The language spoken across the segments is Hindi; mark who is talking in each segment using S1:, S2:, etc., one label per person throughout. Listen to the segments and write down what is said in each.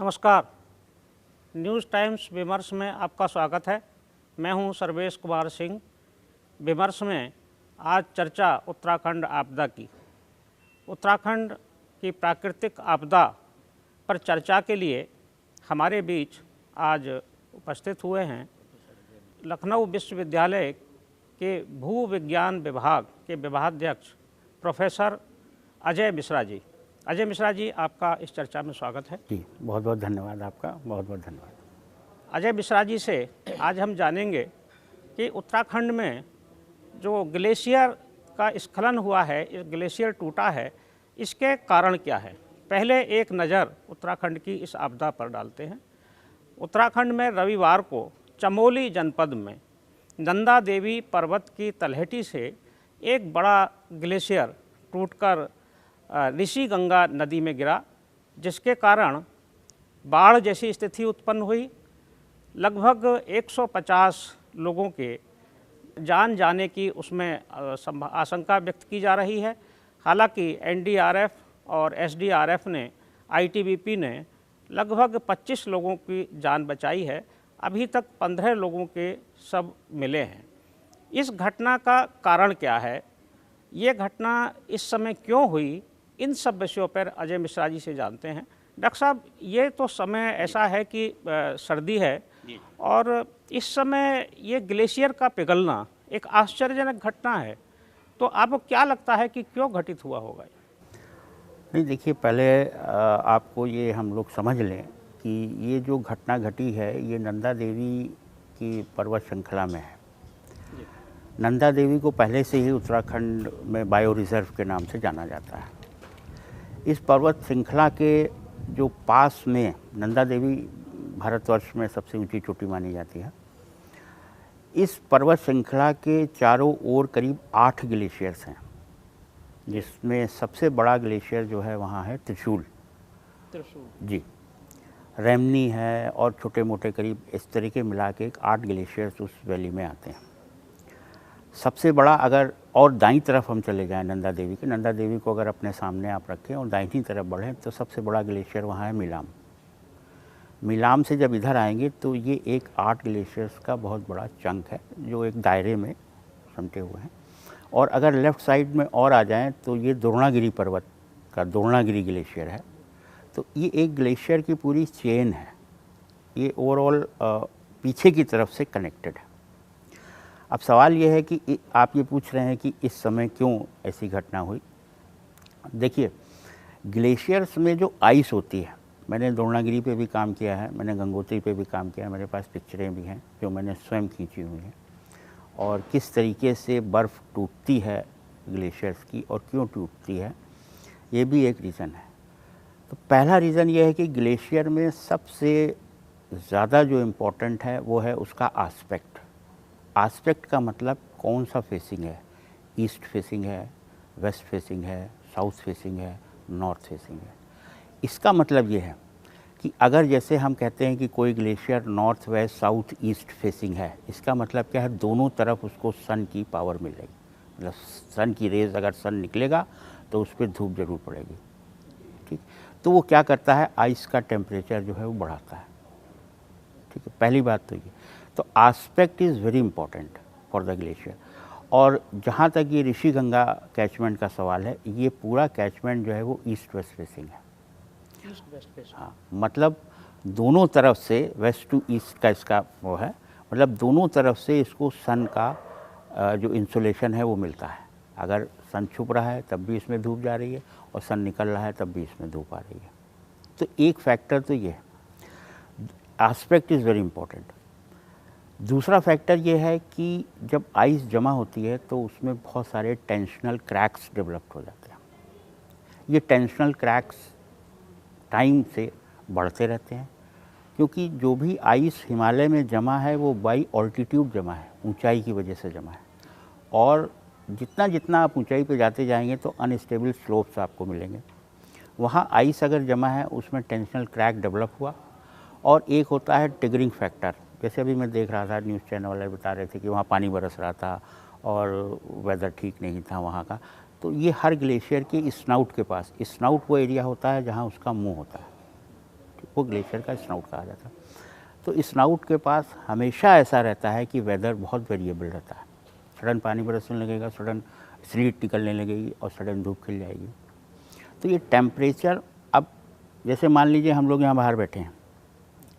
S1: नमस्कार। न्यूज़ टाइम्स विमर्श में आपका स्वागत है। मैं हूं सर्वेश कुमार सिंह। विमर्श में आज चर्चा उत्तराखंड आपदा की। उत्तराखंड की प्राकृतिक आपदा पर चर्चा के लिए हमारे बीच आज उपस्थित हुए हैं लखनऊ विश्वविद्यालय के भू विज्ञान विभाग के विभागाध्यक्ष प्रोफेसर अजय मिश्रा जी। अजय मिश्रा जी, आपका इस चर्चा में स्वागत है।
S2: जी, बहुत बहुत धन्यवाद आपका, बहुत बहुत धन्यवाद।
S1: अजय मिश्रा जी से आज हम जानेंगे कि उत्तराखंड में जो ग्लेशियर का स्खलन हुआ है, ये ग्लेशियर टूटा है, इसके कारण क्या है। पहले एक नज़र उत्तराखंड की इस आपदा पर डालते हैं। उत्तराखंड में रविवार को चमोली जनपद में नंदा देवी पर्वत की तलहटी से एक बड़ा ग्लेशियर टूटकर ऋषि गंगा नदी में गिरा, जिसके कारण बाढ़ जैसी स्थिति उत्पन्न हुई। लगभग 150 लोगों के जान जाने की उसमें आशंका व्यक्त की जा रही है। हालांकि एनडीआरएफ और एसडीआरएफ ने, आईटीबीपी ने लगभग 25 लोगों की जान बचाई है। अभी तक 15 लोगों के शव मिले हैं। इस घटना का कारण क्या है, ये घटना इस समय क्यों हुई, इन सब विषयों पर अजय मिश्रा जी से जानते हैं। डॉक्टर साहब, ये तो समय ऐसा है कि सर्दी है और इस समय ये ग्लेशियर का पिघलना एक आश्चर्यजनक घटना है, तो आपको क्या लगता है कि क्यों घटित हुआ होगा?
S2: नहीं, देखिए, पहले आपको ये हम लोग समझ लें कि ये जो घटना घटी है ये नंदा देवी की पर्वत श्रृंखला में है। नंदा देवी को पहले से ही उत्तराखंड में बायो रिजर्व के नाम से जाना जाता है। इस पर्वत श्रृंखला के जो पास में नंदा देवी भारतवर्ष में सबसे ऊंची चोटी मानी जाती है। इस पर्वत श्रृंखला के चारों ओर करीब 8 ग्लेशियर्स हैं, जिसमें सबसे बड़ा ग्लेशियर जो है वहाँ है त्रिशूल जी। रेमनी है और छोटे मोटे करीब इस तरीके मिला के 8 ग्लेशियर्स उस वैली में आते हैं। सबसे बड़ा, अगर और दाईं तरफ हम चले जाएं नंदा देवी को अगर अपने सामने आप रखें और दाईं तरफ बढ़ें तो सबसे बड़ा ग्लेशियर वहाँ है मिलाम से जब इधर आएंगे तो ये एक 8 ग्लेशियर्स का बहुत बड़ा चंक है जो एक दायरे में समेटे हुए हैं। और अगर लेफ़्ट साइड में और आ जाएं तो ये द्रोणागिरी पर्वत का द्रोणागिरी ग्लेशियर है। तो ये एक ग्लेशियर की पूरी चेन है, ये ओवरऑल पीछे की तरफ से कनेक्टेड है। अब सवाल ये है कि आप ये पूछ रहे हैं कि इस समय क्यों ऐसी घटना हुई। देखिए, ग्लेशियर्स में जो आइस होती है, मैंने द्रोणागिरी पे भी काम किया है, मैंने गंगोत्री पे भी काम किया है, मेरे पास पिक्चरें भी हैं जो मैंने स्वयं खींची हुई हैं, और किस तरीके से बर्फ़ टूटती है ग्लेशियर्स की और क्यों टूटती है, ये भी एक रीज़न है। तो पहला रीज़न ये है कि ग्लेशियर में सबसे ज़्यादा जो इम्पोर्टेंट है वो है उसका आस्पेक्ट का मतलब कौन सा फेसिंग है, ईस्ट फेसिंग है, वेस्ट फेसिंग है, साउथ फेसिंग है, नॉर्थ फेसिंग है। इसका मतलब ये है कि अगर जैसे हम कहते हैं कि कोई glacier north west south east facing है, इसका मतलब क्या है, दोनों तरफ उसको सन की पावर मिलेगी। मतलब सन की रेज अगर सन निकलेगा तो उस पर धूप जरूर पड़ेगी, ठीक। तो वो क्या करता है, आइस का टेम्परेचर जो है वो बढ़ाता है, ठीक है। पहली बात तो ये। तो aspect is very important for the glacier. और जहाँ तक ये ऋषि गंगा कैचमेंट का सवाल है, ये पूरा कैचमेंट जो है वो ईस्ट वेस्ट फेसिंग है। हाँ, मतलब दोनों तरफ से वेस्ट टू ईस्ट का इसका वो है, मतलब दोनों तरफ से इसको सन का जो इंसुलेशन है वो मिलता है। अगर सन छुप रहा है तब भी इसमें धूप जा रही है और सन निकल रहा है तब भी इसमें धूप आ रही है। तो एक फैक्टर तो ये है, आस्पेक्ट इज़ वेरी इंपॉर्टेंट। दूसरा फैक्टर ये है कि जब आइस जमा होती है तो उसमें बहुत सारे टेंशनल क्रैक्स डेवलप हो जाते हैं। ये टेंशनल क्रैक्स टाइम से बढ़ते रहते हैं, क्योंकि जो भी आइस हिमालय में जमा है वो बाई ऑल्टीट्यूड जमा है, ऊंचाई की वजह से जमा है। और जितना जितना आप ऊंचाई पे जाते जाएंगे तो अनस्टेबल स्लोप्स आपको मिलेंगे। वहाँ आइस अगर जमा है उसमें टेंशनल क्रैक डेवलप हुआ। और एक होता है ट्रिगरिंग फैक्टर, जैसे अभी मैं देख रहा था, न्यूज़ चैनल वाले बता रहे थे कि वहाँ पानी बरस रहा था और वेदर ठीक नहीं था वहाँ का। तो ये हर ग्लेशियर के स्नाउट के पास, स्नाउट वो एरिया होता है जहाँ उसका मुंह होता है, वो ग्लेशियर का स्नाउट कहा जाता है। तो स्नाउट के पास हमेशा ऐसा रहता है कि वेदर बहुत वेरिएबल रहता है। सडन पानी बरसने लगेगा, सडन स्लीट निकलने लगेगी और सडन धूप खिल जाएगी। तो ये टेम्परेचर, अब जैसे मान लीजिए हम लोग यहाँ बाहर बैठे हैं,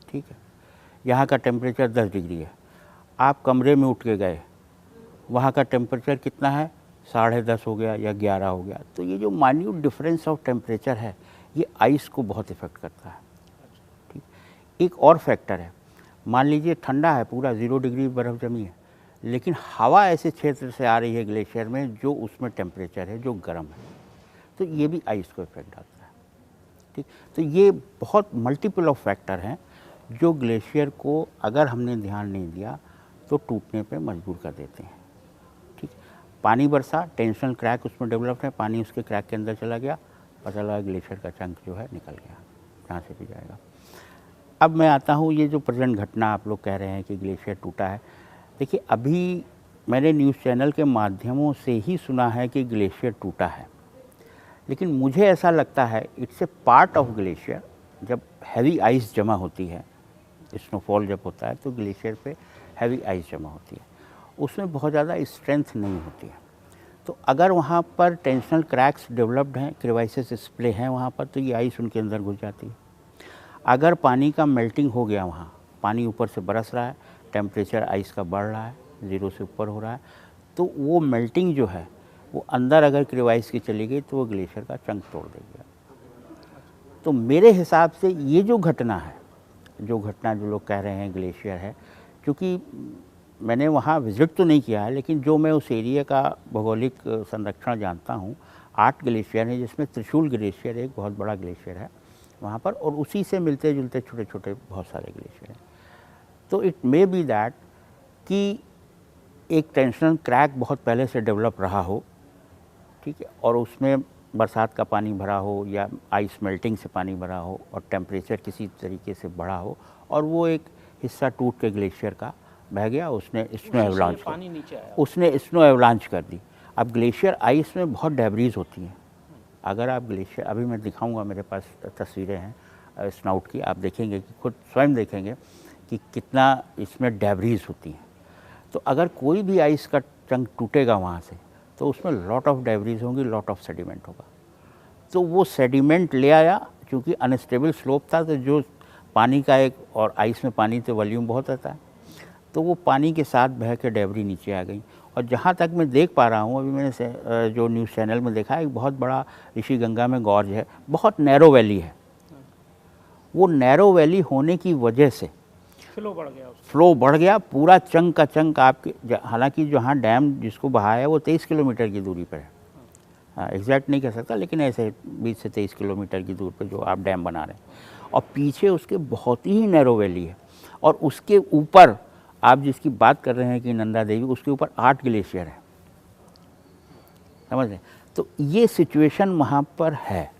S2: ठीक है, यहाँ का टेम्परेचर 10 डिग्री है, आप कमरे में उठ के गए, वहाँ का टेम्परेचर कितना है, 10:30 हो गया या 11 हो गया। तो ये जो माइन्यूट डिफरेंस ऑफ टेम्परेचर है ये आइस को बहुत इफ़ेक्ट करता है। ठीक, एक और फैक्टर है, मान लीजिए ठंडा है, पूरा 0 डिग्री बर्फ़ जमी है, लेकिन हवा ऐसे क्षेत्र से आ रही है ग्लेशियर में जो उसमें टेम्परेचर है जो गर्म है, तो ये भी आइस को इफेक्ट डालता है। ठीक, तो ये बहुत मल्टीपल ऑफ फैक्टर हैं जो ग्लेशियर को अगर हमने ध्यान नहीं दिया तो टूटने पे मजबूर कर देते हैं। ठीक, पानी बरसा, टेंशनल क्रैक उसमें डेवलप है, पानी उसके क्रैक के अंदर चला गया, पता लगा ग्लेशियर का चंक जो है निकल गया, जहाँ से भी जाएगा। अब मैं आता हूँ, ये जो प्रेजेंट घटना आप लोग कह रहे हैं कि ग्लेशियर टूटा है, देखिए अभी मैंने न्यूज़ चैनल के माध्यमों से ही सुना है कि ग्लेशियर टूटा है, लेकिन मुझे ऐसा लगता है it's a part of glacier. जब हैवी आइस जमा होती है, स्नोफॉल जब होता है तो ग्लेशियर पे हैवी आइस जमा होती है, उसमें बहुत ज़्यादा स्ट्रेंथ नहीं होती है। तो अगर वहाँ पर टेंशनल क्रैक्स डेवलप्ड हैं, क्रेवाइसेस स्प्ले हैं वहाँ पर, तो ये आइस उनके अंदर घुस जाती है। अगर पानी का मेल्टिंग हो गया, वहाँ पानी ऊपर से बरस रहा है, टेम्परेचर आइस का बढ़ रहा है, 0 से ऊपर हो रहा है, तो वो मेल्टिंग जो है वो अंदर अगर क्रेवाइस की चली गई तो वो ग्लेशियर का चंक तोड़ देगी। तो मेरे हिसाब से ये जो घटना है, जो लोग कह रहे हैं ग्लेशियर है, क्योंकि मैंने वहाँ विज़िट तो नहीं किया है, लेकिन जो मैं उस एरिया का भौगोलिक संरक्षण जानता हूँ, 8 ग्लेशियर हैं, जिसमें त्रिशूल ग्लेशियर एक बहुत बड़ा ग्लेशियर है वहाँ पर, और उसी से मिलते जुलते छोटे छोटे बहुत सारे ग्लेशियर हैं। तो इट मे बी दैट कि एक टेंशनल क्रैक बहुत पहले से डेवलप रहा हो, ठीक है, और उसमें बरसात का पानी भरा हो या आइस मेल्टिंग से पानी भरा हो और टेम्परेचर किसी तरीके से बढ़ा हो, और वो एक हिस्सा टूट के ग्लेशियर का बह गया, उसने स्नो एवलांच कर दी। अब ग्लेशियर आइस में बहुत डेब्रीज होती हैं। अगर आप ग्लेशियर, अभी मैं दिखाऊंगा, मेरे पास तस्वीरें हैं स्नाउट की, आप देखेंगे कि खुद स्वयं देखेंगे कि कितना इसमें डेब्रीज होती हैं। तो अगर कोई भी आइस का चंक टूटेगा वहाँ से, तो उसमें लॉट ऑफ डेब्रीज होंगी, लॉट ऑफ सेडिमेंट होगा। तो वो सेडिमेंट ले आया, क्योंकि अनस्टेबल स्लोप था, तो जो पानी का एक, और आइस में पानी तो वॉल्यूम बहुत रहता है, तो वो पानी के साथ बह के डेब्री नीचे आ गई। और जहाँ तक मैं देख पा रहा हूँ, अभी मैंने जो न्यूज़ चैनल में देखा, एक बहुत बड़ा ऋषिगंगा में गॉर्ज है, बहुत नैरो वैली है। वो नैरो वैली होने की वजह से फ्लो बढ़ गया, पूरा चंक का चंक आपके, हालांकि जहाँ डैम जिसको बहाया है वो 23 किलोमीटर की दूरी पर है, हाँ एग्जैक्ट नहीं कह सकता, लेकिन ऐसे 20 से 23 किलोमीटर की दूर पर जो आप डैम बना रहे हैं, और पीछे उसके बहुत ही नैरो वैली है, और उसके ऊपर आप जिसकी बात कर रहे हैं कि नंदा देवी, उसके ऊपर 8 ग्लेशियर है, समझ रहे। तो ये सिचुएशन वहाँ पर है।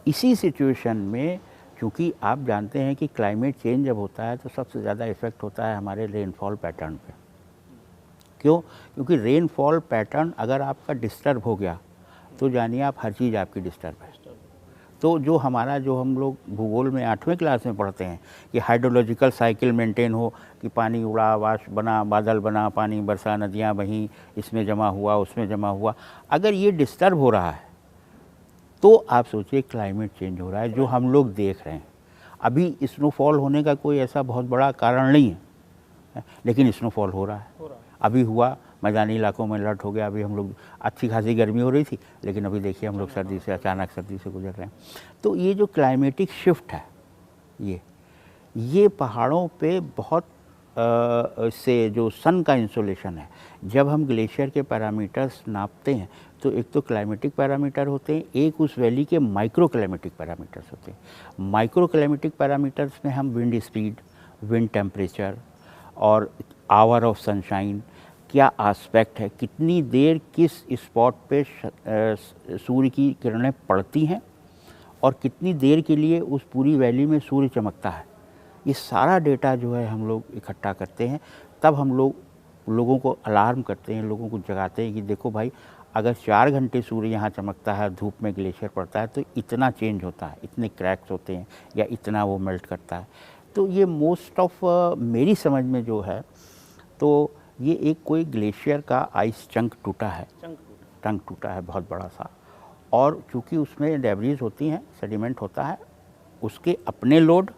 S2: इसी सिचुएशन में, क्योंकि आप जानते हैं कि क्लाइमेट चेंज जब होता है तो सबसे ज़्यादा इफ़ेक्ट होता है हमारे रेनफॉल पैटर्न पे। क्यों? क्योंकि रेनफॉल पैटर्न अगर आपका डिस्टर्ब हो गया तो जानिए आप हर चीज़ आपकी डिस्टर्ब है। तो जो हमारा, जो हम लोग भूगोल में 8वीं क्लास में पढ़ते हैं कि हाइड्रोलॉजिकल साइकिल मेंटेन हो, कि पानी उड़ा, वाष्प बना, बादल बना, पानी बरसा, नदियाँ बहीं, इसमें जमा हुआ, उसमें जमा हुआ, अगर ये डिस्टर्ब हो रहा है तो आप सोचिए क्लाइमेट चेंज हो रहा है, जो हम लोग देख रहे हैं। अभी स्नोफॉल होने का कोई ऐसा बहुत बड़ा कारण नहीं है, लेकिन स्नोफॉल हो रहा है। अभी हुआ, मैदानी इलाकों में अलर्ट हो गया, अभी हम लोग, अच्छी खासी गर्मी हो रही थी, लेकिन अभी देखिए हम लोग सर्दी से, अचानक सर्दी से गुजर रहे हैं। तो ये जो क्लाइमेटिक शिफ्ट है, ये पहाड़ों पे बहुत से जो सन का इंसोलेशन है, जब हम ग्लेशियर के पैरामीटर्स नापते हैं तो एक तो क्लाइमेटिक पैरामीटर होते हैं, एक उस वैली के माइक्रो क्लाइमेटिक पैरामीटर्स होते हैं। माइक्रो क्लाइमेटिक पैरामीटर्स में हम विंड स्पीड, विंड टेम्परेचर और आवर ऑफ सनशाइन, क्या आस्पेक्ट है, कितनी देर किस स्पॉट पे सूर्य की किरणें पड़ती हैं और कितनी देर के लिए उस पूरी वैली में सूर्य चमकता है, ये सारा डेटा जो है हम लोग इकट्ठा करते हैं। तब हम लोग लोगों को अलार्म करते हैं, लोगों को जगाते हैं कि देखो भाई, अगर 4 घंटे सूर्य यहाँ चमकता है, धूप में ग्लेशियर पड़ता है, तो इतना चेंज होता है, इतने क्रैक्स होते हैं या इतना वो मेल्ट करता है। तो ये मोस्ट ऑफ मेरी समझ में जो है, तो ये एक कोई ग्लेशियर का आइस चंक टूटा है, टंक टूटा है बहुत बड़ा सा, और चूँकि उसमें डेब्रीज होती हैं, सेडिमेंट होता है, उसके अपने लोड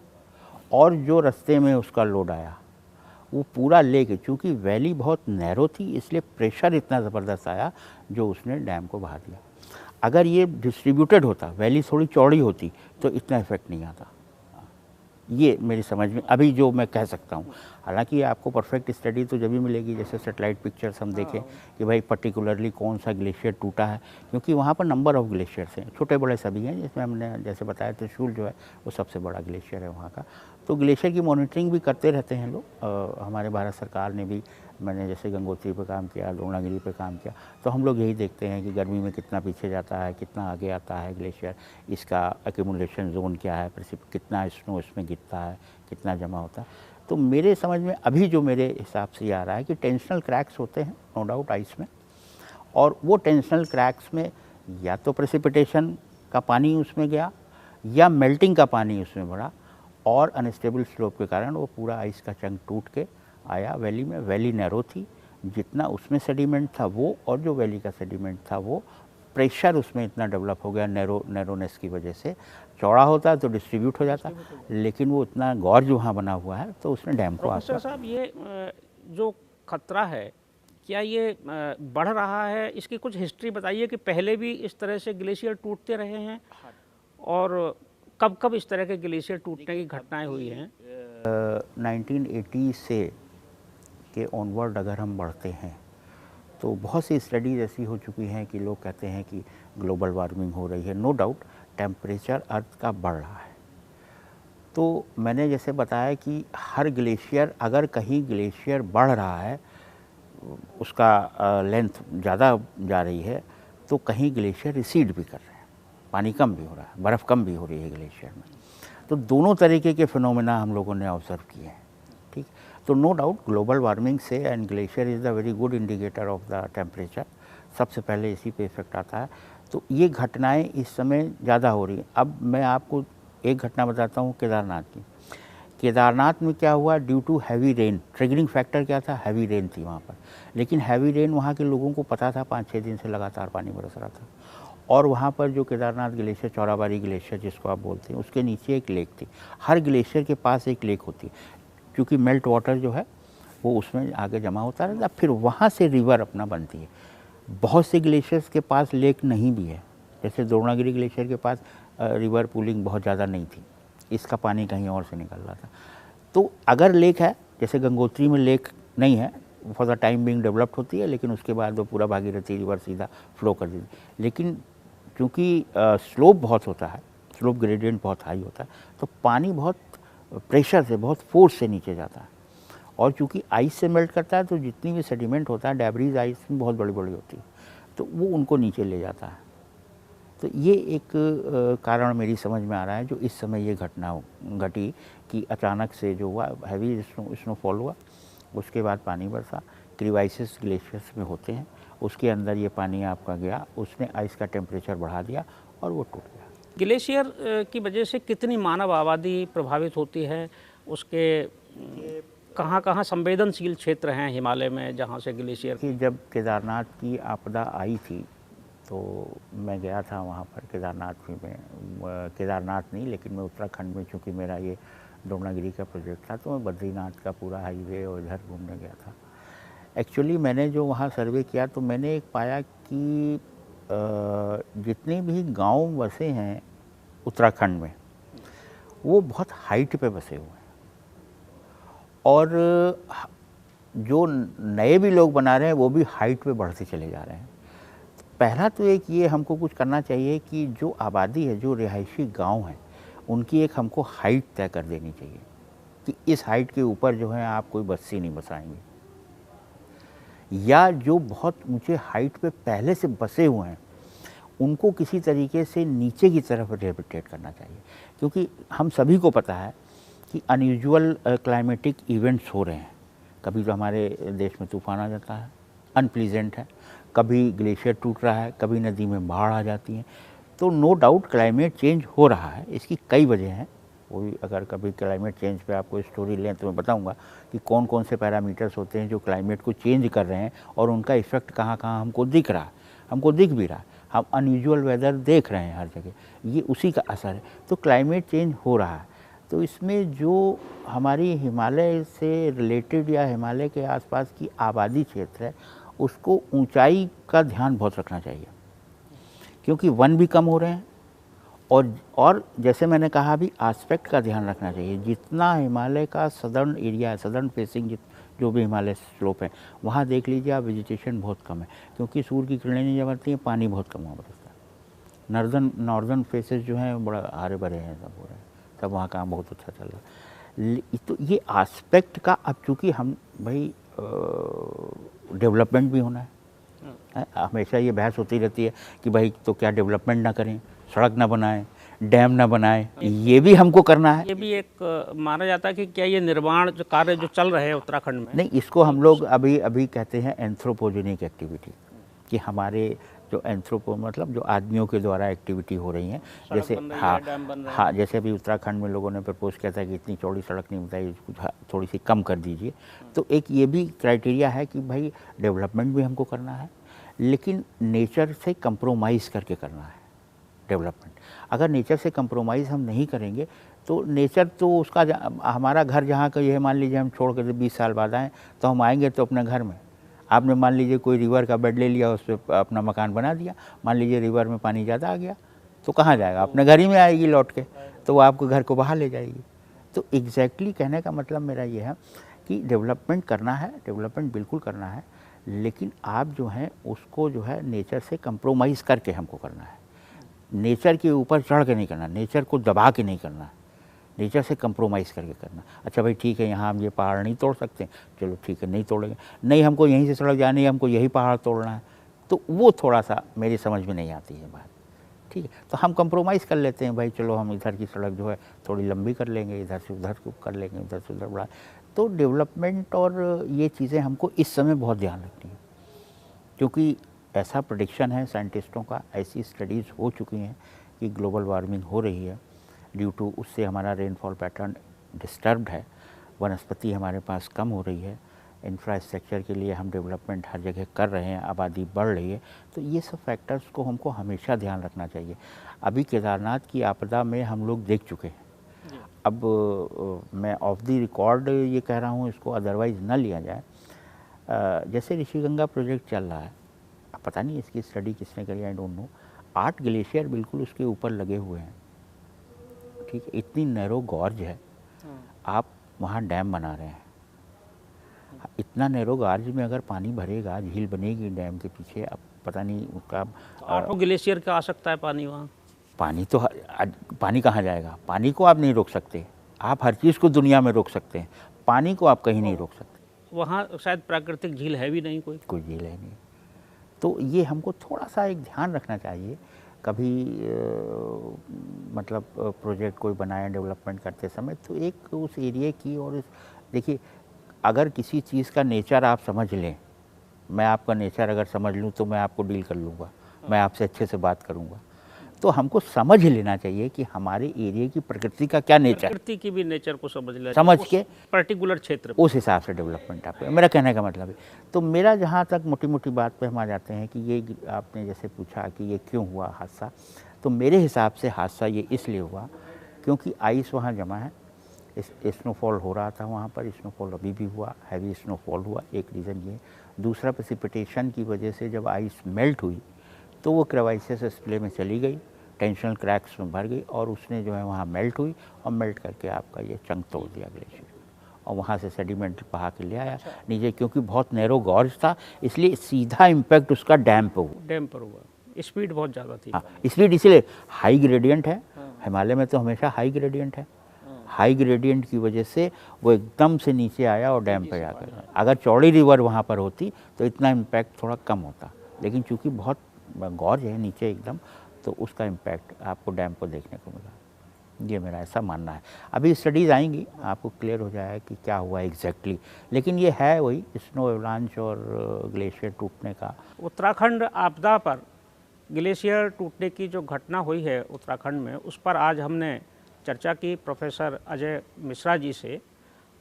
S2: और जो रास्ते में उसका लोड आया, वो पूरा लेके, चूँकि वैली बहुत नैरो थी इसलिए प्रेशर इतना ज़बरदस्त आया जो उसने डैम को बहा दिया। अगर ये डिस्ट्रीब्यूटेड होता, वैली थोड़ी चौड़ी होती, तो इतना इफेक्ट नहीं आता। ये मेरी समझ में अभी जो मैं कह सकता हूँ। हालांकि आपको परफेक्ट स्टडी तो जब भी मिलेगी जैसे सैटेलाइट पिक्चर्स हम देखें कि भाई पर्टिकुलरली कौन सा ग्लेशियर टूटा है, क्योंकि वहाँ पर नंबर ऑफ ग्लेशियर्स हैं, छोटे बड़े सभी हैं, जिसमें हमने जैसे बताया त्रिशूल जो है वो सबसे बड़ा ग्लेशियर है वहाँ का। तो ग्लेशियर की मॉनिटरिंग भी करते रहते हैं लोग। हमारे भारत सरकार ने भी, मैंने जैसे गंगोत्री पे काम किया, द्रोणागिरी पे काम किया, तो हम लोग यही देखते हैं कि गर्मी में कितना पीछे जाता है, कितना आगे आता है ग्लेशियर, इसका एक्यूमुलेशन जोन क्या है, कितना स्नो इसमें गिरता है, कितना जमा होता है। तो मेरे समझ में अभी जो मेरे हिसाब से ये आ रहा है कि टेंशनल क्रैक्स होते हैं नो डाउट आइस में, और वो टेंशनल क्रैक्स में या तो प्रेसिपिटेशन का पानी उसमें गया या मेल्टिंग का पानी उसमें बढ़ा, और अनस्टेबल स्लोप के कारण वो पूरा आइस का चंक टूट के आया वैली में। वैली नैरो थी, जितना उसमें सेडिमेंट था वो, और जो वैली का सेडिमेंट था वो, प्रेशर उसमें इतना डेवलप हो गया नैरोनेस की वजह से। चौड़ा होता तो डिस्ट्रीब्यूट हो जाता, लेकिन वो इतना गॉर्ज वहाँ बना हुआ है तो उसने डैम को
S1: प्रोफेसर साहब, ये जो खतरा है, क्या ये बढ़ रहा है? इसकी कुछ हिस्ट्री बताइए कि पहले भी इस तरह से ग्लेशियर टूटते रहे हैं, और कब कब इस तरह के ग्लेशियर टूटने की घटनाएं हुई हैं?
S2: 1980 से के ऑनवर्ड अगर हम बढ़ते हैं तो बहुत सी स्टडीज़ ऐसी हो चुकी हैं कि लोग कहते हैं कि ग्लोबल वार्मिंग हो रही है। नो डाउट टेम्परेचर अर्थ का बढ़ रहा है। तो मैंने जैसे बताया कि हर ग्लेशियर, अगर कहीं ग्लेशियर बढ़ रहा है, उसका लेंथ ज़्यादा जा रही है, तो कहीं ग्लेशियर रिसीड भी कर रहे हैं, पानी कम भी हो रहा है, बर्फ़ कम भी हो रही है ग्लेशियर में। तो दोनों तरीके के फिनोमेना हम लोगों ने ऑब्जर्व किए हैं। ठीक, तो नो डाउट ग्लोबल वार्मिंग से, and glacier is the very good indicator of the temperature, सबसे पहले इसी पे इफेक्ट आता है। तो ये घटनाएं इस समय ज़्यादा हो रही हैं। अब मैं आपको एक घटना बताता हूँ केदारनाथ की। केदारनाथ में क्या हुआ, due to heavy rain, triggering factor क्या था, हैवी रेन थी वहाँ पर। लेकिन हैवी रेन वहाँ के लोगों को पता था, 5-6 दिन से लगातार पानी बरस रहा था, और वहाँ पर जो केदारनाथ ग्लेशियर, चौराबाड़ी ग्लेशियर जिसको आप बोलते हैं, उसके नीचे एक लेक थी। हर ग्लेशियर के पास एक लेक होती है, क्योंकि मेल्ट वाटर जो है वो उसमें आगे जमा होता रहता, फिर वहाँ से रिवर अपना बनती है। बहुत से ग्लेशियर्स के पास लेक नहीं भी है, जैसे द्रोणागिरी ग्लेशियर के पास रिवर पूलिंग बहुत ज़्यादा नहीं थी, इसका पानी कहीं और से निकल रहा था। तो अगर लेक है, जैसे गंगोत्री में लेक नहीं है, for the time being developed होती है, लेकिन उसके बाद वो पूरा भागीरथी रिवर सीधा फ्लो कर देती है। लेकिन चूँकि स्लोप बहुत होता है, स्लोप ग्रेडियंट बहुत हाई होता है, तो पानी बहुत प्रेशर से, बहुत फोर्स से नीचे जाता है, और चूँकि आइस से मेल्ट करता है तो जितनी भी सेडिमेंट होता है, डेब्रीज आइस में बहुत बड़ी बड़ी होती है, तो वो उनको नीचे ले जाता है। तो ये एक कारण मेरी समझ में आ रहा है जो इस समय ये घटना घटी कि अचानक से जो हुआ, हैवी स्नोफॉल हुआ, उसके बाद पानी बरसा, क्रिवाइसिस ग्लेशियर्स में होते हैं, उसके अंदर ये पानी आपका गया, उसने आइस का टेम्परेचर बढ़ा दिया और वो टूट गया।
S1: ग्लेशियर की वजह से कितनी मानव आबादी प्रभावित होती है? उसके कहाँ कहाँ संवेदनशील क्षेत्र हैं हिमालय में जहाँ से ग्लेशियर?
S2: कि जब केदारनाथ की आपदा आई थी तो मैं गया था वहाँ पर केदारनाथ में, केदारनाथ नहीं लेकिन मैं उत्तराखंड में, चूँकि मेरा ये द्रोणागिरी का प्रोजेक्ट था, तो मैं बद्रीनाथ का पूरा हाईवे और इधर घूमने गया था। एक्चुअली मैंने जो वहाँ सर्वे किया तो मैंने एक पाया कि जितने भी गांव बसे हैं उत्तराखंड में, वो बहुत हाइट पे बसे हुए हैं, और जो नए भी लोग बना रहे हैं वो भी हाइट पे बढ़ते चले जा रहे हैं। पहला तो एक ये हमको कुछ करना चाहिए कि जो आबादी है, जो रिहायशी गांव हैं, उनकी एक हमको हाइट तय कर देनी चाहिए कि इस हाइट के ऊपर जो है आप कोई बस्ती नहीं बसाएंगे, या जो बहुत ऊंचे हाइट पे पहले से बसे हुए हैं उनको किसी तरीके से नीचे की तरफ रिहेबिलिटेट करना चाहिए। क्योंकि हम सभी को पता है कि अनयूजुअल क्लाइमेटिक इवेंट्स हो रहे हैं, कभी तो हमारे देश में तूफान आ जाता है, अनप्लीजेंट है, कभी ग्लेशियर टूट रहा है, कभी नदी में बाढ़ आ जाती है। तो नो डाउट क्लाइमेट चेंज हो रहा है, इसकी कई वजह हैं। वो भी अगर कभी क्लाइमेट चेंज पे आपको स्टोरी लें तो मैं बताऊंगा कि कौन कौन से पैरामीटर्स होते हैं जो क्लाइमेट को चेंज कर रहे हैं और उनका इफ़ेक्ट कहाँ कहाँ हमको दिख रहा है, हमको दिख भी रहा है। हम अनयूजुअल वेदर देख रहे हैं हर जगह, ये उसी का असर है। तो क्लाइमेट चेंज हो रहा है, तो इसमें जो हमारी हिमालय से रिलेटेड या हिमालय के आसपास की आबादी क्षेत्र है उसको ऊंचाई का ध्यान बहुत रखना चाहिए, क्योंकि वन भी कम हो रहे हैं और जैसे मैंने कहा भी एस्पेक्ट का ध्यान रखना चाहिए। जितना हिमालय का सदर्न एरिया है, सदर्न फेसिंग जो भी हिमालय स्लोप है, वहाँ देख लीजिए आप वेजिटेशन बहुत कम है, क्योंकि सूर्य की किरणें जब आती हैं पानी बहुत कम वहाँ बरसता है। नॉर्दर्न फेसेस जो हैं बड़ा हरे भरे हैं, सब हो रहे हैं, सब वहाँ काम बहुत अच्छा चल रहा है। तो ये एस्पेक्ट का अब चूँकि हम भाई डेवलपमेंट भी होना है, हमेशा ये बहस होती रहती है कि भाई तो क्या डेवलपमेंट ना करें, सड़क ना बनाएं, डैम ना बनाएं, ये भी हमको करना है।
S1: ये भी एक माना जाता है कि क्या ये निर्माण जो कार्य जो चल रहे हैं उत्तराखंड में,
S2: नहीं, इसको हम लोग अभी कहते हैं एंथ्रोपोजेनिक एक्टिविटी, कि हमारे जो एंथ्रोपो मतलब जो आदमियों के द्वारा एक्टिविटी हो रही हैं। जैसे हाँ, जैसे अभी उत्तराखंड में लोगों ने प्रपोज किया था कि इतनी चौड़ी सड़क नहीं बताई, कुछ थोड़ी सी कम कर दीजिए। तो एक ये भी क्राइटेरिया है कि भाई डेवलपमेंट भी हमको करना है, लेकिन नेचर से कंप्रोमाइज़ करके करना है डेवलपमेंट। अगर नेचर से कंप्रोमाइज़ हम नहीं करेंगे तो नेचर तो उसका हमारा घर जहाँ का ये मान लीजिए हम छोड़ कर 20 साल बाद आएँ तो हम आएंगे तो अपने घर में, आपने मान लीजिए कोई रिवर का बेड ले लिया, उस पर अपना मकान बना दिया, मान लीजिए रिवर में पानी ज़्यादा आ गया तो कहाँ जाएगा, अपने घर ही में आएगी लौट के, तो वो आपको घर को बाहर ले जाएगी। तो एग्जैक्टली कहने का मतलब मेरा ये है कि डेवलपमेंट करना है, डेवलपमेंट बिल्कुल करना है, लेकिन आप जो हैं उसको जो है नेचर से कंप्रोमाइज़ करके हमको करना है। नेचर के ऊपर चढ़ के नहीं करना, नेचर को दबा के नहीं करना, नेचर से कंप्रोमाइज़ करके करना। अच्छा भाई ठीक है, यहाँ हम ये पहाड़ नहीं तोड़ सकते, चलो ठीक है नहीं तोड़ेंगे, नहीं हमको यहीं से सड़क जानी है, हमको यही पहाड़ तोड़ना है, तो वो थोड़ा सा मेरी समझ में नहीं आती है बात। ठीक है, तो हम कंप्रोमाइज़ कर लेते हैं, भाई चलो हम इधर की सड़क जो है थोड़ी लंबी कर लेंगे, इधर से उधर को कर लेंगे, उधर से उधर बढ़ा। तो डेवलपमेंट और ये चीज़ें हमको इस समय बहुत ध्यान रखनी है, क्योंकि ऐसा प्रेडिक्शन है साइंटिस्टों का, ऐसी स्टडीज़ हो चुकी हैं कि ग्लोबल वार्मिंग हो रही है, ड्यू टू उससे हमारा रेनफॉल पैटर्न डिस्टर्ब्ड है, वनस्पति हमारे पास कम हो रही है, इंफ्रास्ट्रक्चर के लिए हम डेवलपमेंट हर जगह कर रहे हैं, आबादी बढ़ रही है। तो ये सब फैक्टर्स को हमको हमेशा ध्यान रखना चाहिए। अभी केदारनाथ की आपदा में हम लोग देख चुके हैं। अब मैं ऑफ द रिकॉर्ड ये कह रहा हूँ, इसको अदरवाइज़ न लिया जाए। जैसे ऋषिगंगा प्रोजेक्ट चल रहा है, पता नहीं इसकी स्टडी किसने करी, आई डोंट नो। 8 ग्लेशियर बिल्कुल उसके ऊपर लगे हुए हैं, ठीक है, इतनी नैरो गॉर्ज है, आप वहाँ डैम बना रहे हैं। इतना नैरो गॉर्ज में अगर पानी भरेगा, झील बनेगी डैम के पीछे, अब पता नहीं उसका
S1: तो 8 ग्लेशियर का आ सकता है पानी वहाँ।
S2: पानी तो पानी कहाँ जाएगा, पानी को आप नहीं रोक सकते, आप हर चीज़ को दुनिया में रोक सकते हैं, पानी को आप कहीं नहीं रोक सकते।
S1: वहाँ शायद प्राकृतिक झील है भी नहीं, कोई
S2: झील है नहीं। तो ये हमको थोड़ा सा एक ध्यान रखना चाहिए कभी मतलब प्रोजेक्ट कोई बनाए डेवलपमेंट करते समय, तो एक उस एरिया की और देखिए, अगर किसी चीज़ का नेचर आप समझ लें, मैं आपका नेचर अगर समझ लूँ तो मैं आपको डील कर लूँगा, मैं आपसे अच्छे से बात करूँगा। तो हमको समझ लेना चाहिए कि हमारे एरिया की प्रकृति का क्या नेचर,
S1: प्रकृति की भी नेचर को
S2: समझ के
S1: पर्टिकुलर क्षेत्र
S2: उस हिसाब से डेवलपमेंट आपको, मेरा कहने का मतलब है। तो मेरा जहाँ तक मोटी मोटी बात पे हम आ जाते हैं कि ये आपने जैसे पूछा कि ये क्यों हुआ हादसा, तो मेरे हिसाब से हादसा ये इसलिए हुआ क्योंकि आइस वहाँ जमा है, स्नोफॉल हो रहा था वहाँ पर, स्नोफॉल अभी भी हुआ, हैवी स्नोफॉल हुआ, एक रीज़न ये। दूसरा प्रेसिपिटेशन की वजह से जब आइस मेल्ट हुई तो वो क्रेवाइसिस डिस्प्ले में चली गई, टेंशनल क्रैक्स में भर गई और उसने जो है वहाँ मेल्ट हुई और मेल्ट करके आपका ये चंक तोड़ दिया ग्लेशियर, और वहाँ से सेडिमेंट बहा के ले आया नीचे, क्योंकि बहुत नैरो गॉर्ज था, इसलिए सीधा इम्पैक्ट उसका डैम पर हुआ।
S1: स्पीड बहुत ज़्यादा थी।
S2: हाँ, स्पीड इसलिए हाई ग्रेडियंट है, हिमालय में तो हमेशा हाई ग्रेडियंट है, हाई ग्रेडियंट की वजह से वो एकदम से नीचे आया और डैम पर जाकर, अगर चौड़ी रिवर वहाँ पर होती तो इतना इम्पैक्ट थोड़ा कम होता, लेकिन चूँकि बहुत गॉर्ज है नीचे एकदम, तो उसका इम्पैक्ट आपको डैम को देखने को मिला। ये मेरा ऐसा मानना है। अभी स्टडीज़ आएंगी, आपको क्लियर हो जाएगा कि क्या हुआ एग्जैक्टली, लेकिन ये है वही स्नो एवलांच और ग्लेशियर टूटने का।
S1: उत्तराखंड आपदा पर ग्लेशियर टूटने की जो घटना हुई है उत्तराखंड में, उस पर आज हमने चर्चा की प्रोफेसर अजय मिश्रा जी से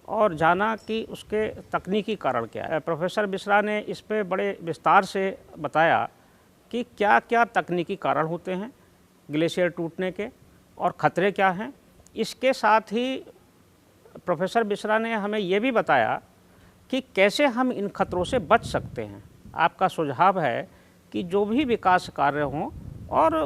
S1: और जाना कि उसके तकनीकी कारण क्या है। प्रोफेसर मिश्रा ने इस पे बड़े विस्तार से बताया कि क्या क्या तकनीकी कारण होते हैं ग्लेशियर टूटने के और ख़तरे क्या हैं। इसके साथ ही प्रोफेसर मिश्रा ने हमें ये भी बताया कि कैसे हम इन खतरों से बच सकते हैं। आपका सुझाव है कि जो भी विकास कार्य हों और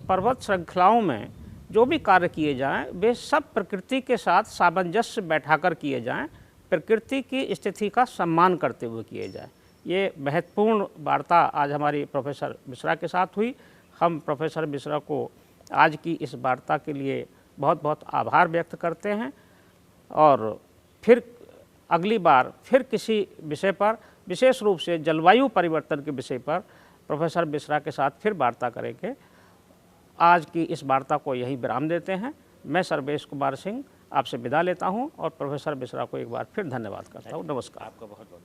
S1: पर्वत श्रृंखलाओं में जो भी कार्य किए जाएं, वे सब प्रकृति के साथ सामंजस्य बैठाकर किए जाएं, प्रकृति की स्थिति का सम्मान करते हुए किए जाएं। ये महत्वपूर्ण वार्ता आज हमारी प्रोफेसर मिश्रा के साथ हुई। हम प्रोफेसर मिश्रा को आज की इस वार्ता के लिए बहुत बहुत आभार व्यक्त करते हैं और फिर अगली बार फिर किसी विषय पर, विशेष रूप से जलवायु परिवर्तन के विषय पर प्रोफेसर मिश्रा के साथ फिर वार्ता करेंगे। आज की इस वार्ता को यहीं विराम देते हैं। मैं सर्वेश कुमार सिंह आपसे विदा लेता हूं और प्रोफेसर मिश्रा को एक बार फिर धन्यवाद करता हूं। नमस्कार।
S2: आपका बहुत बहुत